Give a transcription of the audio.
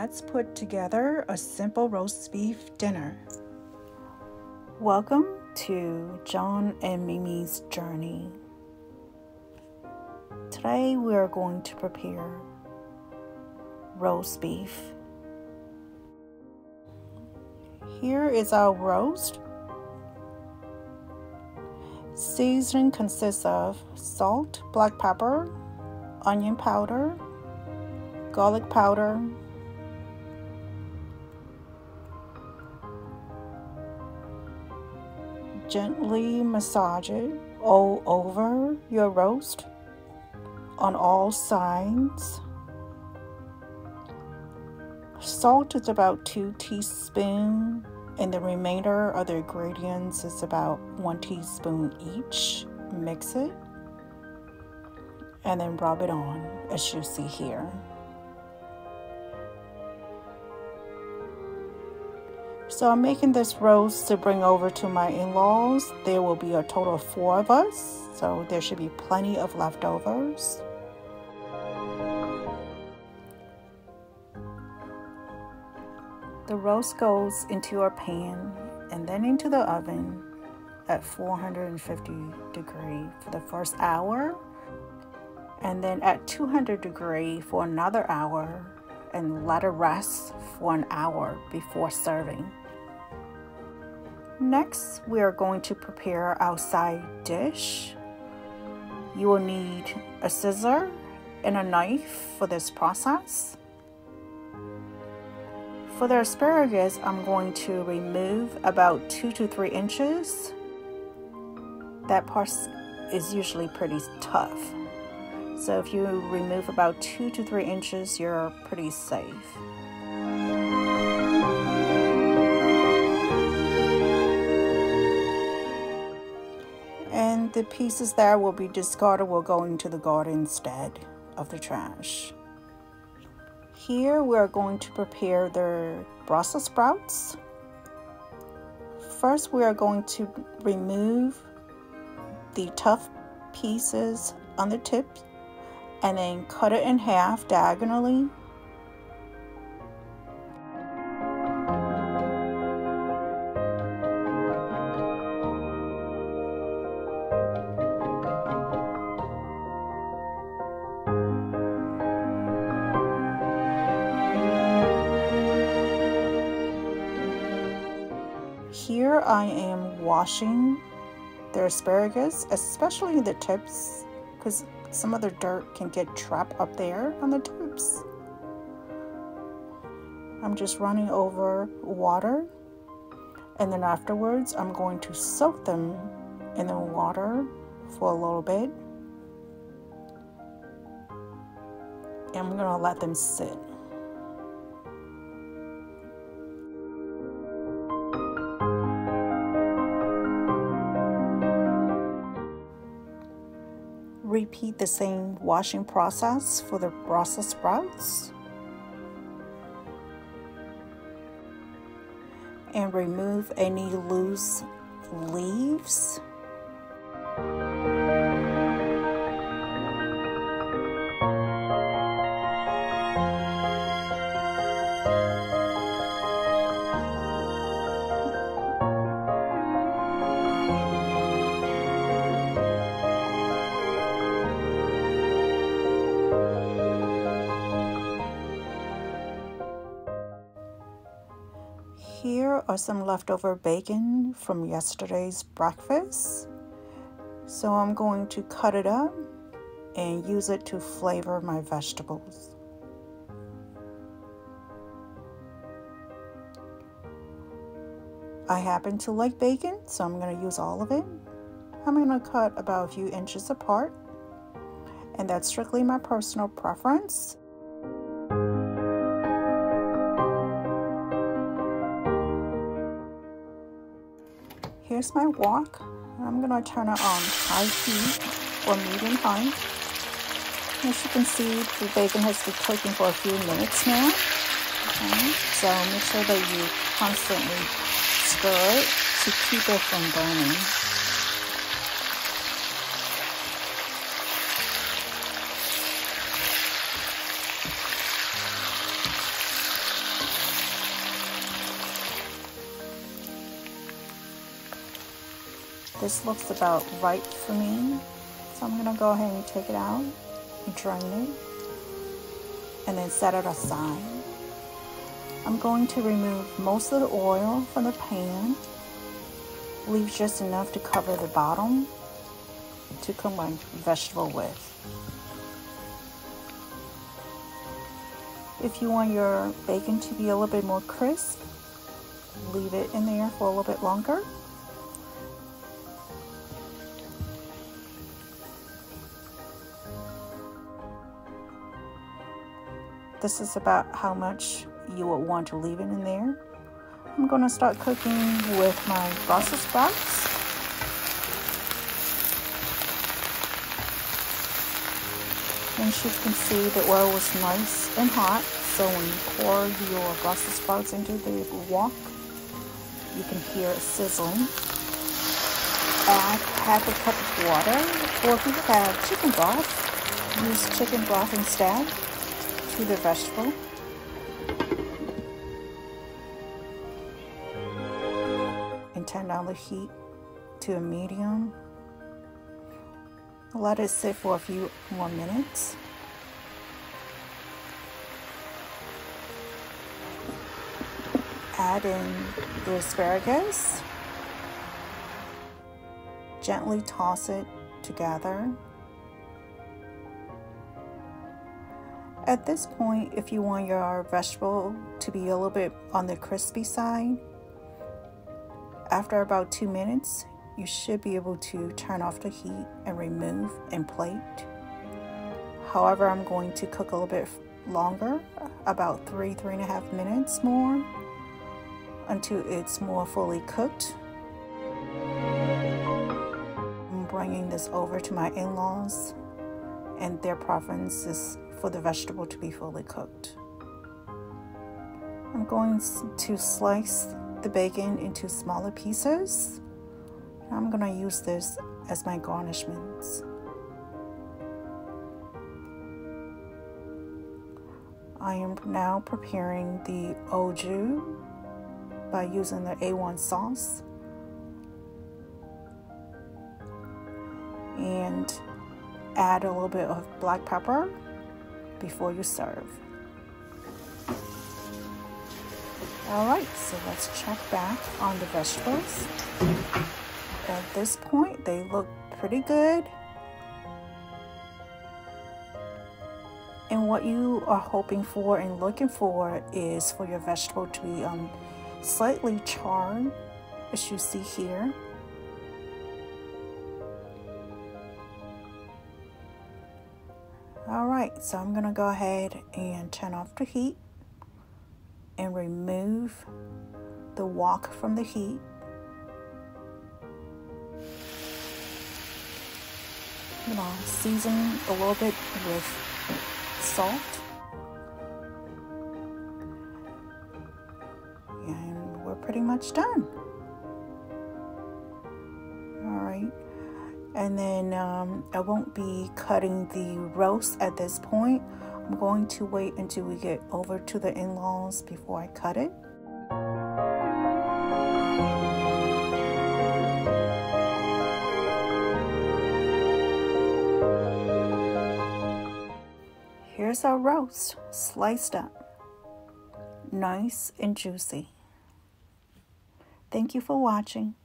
let's put together a simple roast beef dinner. Welcome to John and Mimi's journey. Today we are going to prepare roast beef. Here is our roast. Seasoning consists of salt, black pepper, onion powder, garlic powder, gently massage it all over your roast on all sides. Salt is about 2 teaspoons, and the remainder of the ingredients is about 1 teaspoon each. Mix it and then rub it on, as you see here. So I'm making this roast to bring over to my in-laws. There will be a total of 4 of us, so there should be plenty of leftovers. The roast goes into a pan and then into the oven at 450 degrees for the first hour, and then at 200 degrees for another hour, and let it rest for an hour before serving. Next, we are going to prepare our side dish. You will need a scissor and a knife for this process. For the asparagus, I'm going to remove about 2 to 3 inches. That part is usually pretty tough. So if you remove about 2 to 3 inches, you're pretty safe. And the pieces that will be discarded will go into the garden instead of the trash. Here we're going to prepare the Brussels sprouts. First, we are going to remove the tough pieces on the tip and then cut it in half diagonally. Here I am washing the asparagus, especially the tips, because some of the dirt can get trapped up there on the tips. I'm just running over water, and then afterwards I'm going to soak them in the water for a little bit, and I'm going to let them sit. Repeat the same washing process for the Brussels sprouts. And remove any loose leaves. Here are some leftover bacon from yesterday's breakfast. So I'm going to cut it up and use it to flavor my vegetables. I happen to like bacon, so I'm going to use all of it. I'm going to cut about a few inches apart, and that's strictly my personal preference. Here's my wok. I'm going to turn it on high heat or medium high. As you can see, the bacon has been cooking for a few minutes now. Okay, so make sure that you constantly stir it to keep it from burning. This looks about right for me. So I'm gonna go ahead and take it out and drain it and then set it aside. I'm going to remove most of the oil from the pan. Leave just enough to cover the bottom to cook my vegetable with. If you want your bacon to be a little bit more crisp, leave it in there for a little bit longer. This is about how much you would want to leave it in there. I'm going to start cooking with my Brussels sprouts. As you can see, the oil was nice and hot, so when you pour your Brussels sprouts into the wok, you can hear it sizzling. Add half a cup of water, or if you have chicken broth, use chicken broth instead to the vegetable. And turn down the heat to a medium. Let it sit for a few more minutes. Add in the asparagus. Gently toss it together. At this point, if you want your vegetable to be a little bit on the crispy side, after about 2 minutes, you should be able to turn off the heat and remove and plate. However, I'm going to cook a little bit longer, about 3.5 minutes more, until it's more fully cooked. I'm bringing this over to my in-laws, and their preference is for the vegetable to be fully cooked. I'm going to slice the bacon into smaller pieces. I'm going to use this as my garnishments. I am now preparing the au jus by using the A1 sauce. And add a little bit of black pepper before you serve. Alright, so let's check back on the vegetables. At this point, they look pretty good. And what you are hoping for and looking for is for your vegetable to be slightly charred, as you see here. Alright, so I'm going to go ahead and turn off the heat and remove the wok from the heat. I'm going to season a little bit with salt. And we're pretty much done. Alright. And then I won't be cutting the roast at this point. I'm going to wait until we get over to the in-laws before I cut it. Here's our roast, sliced up, nice and juicy. Thank you for watching.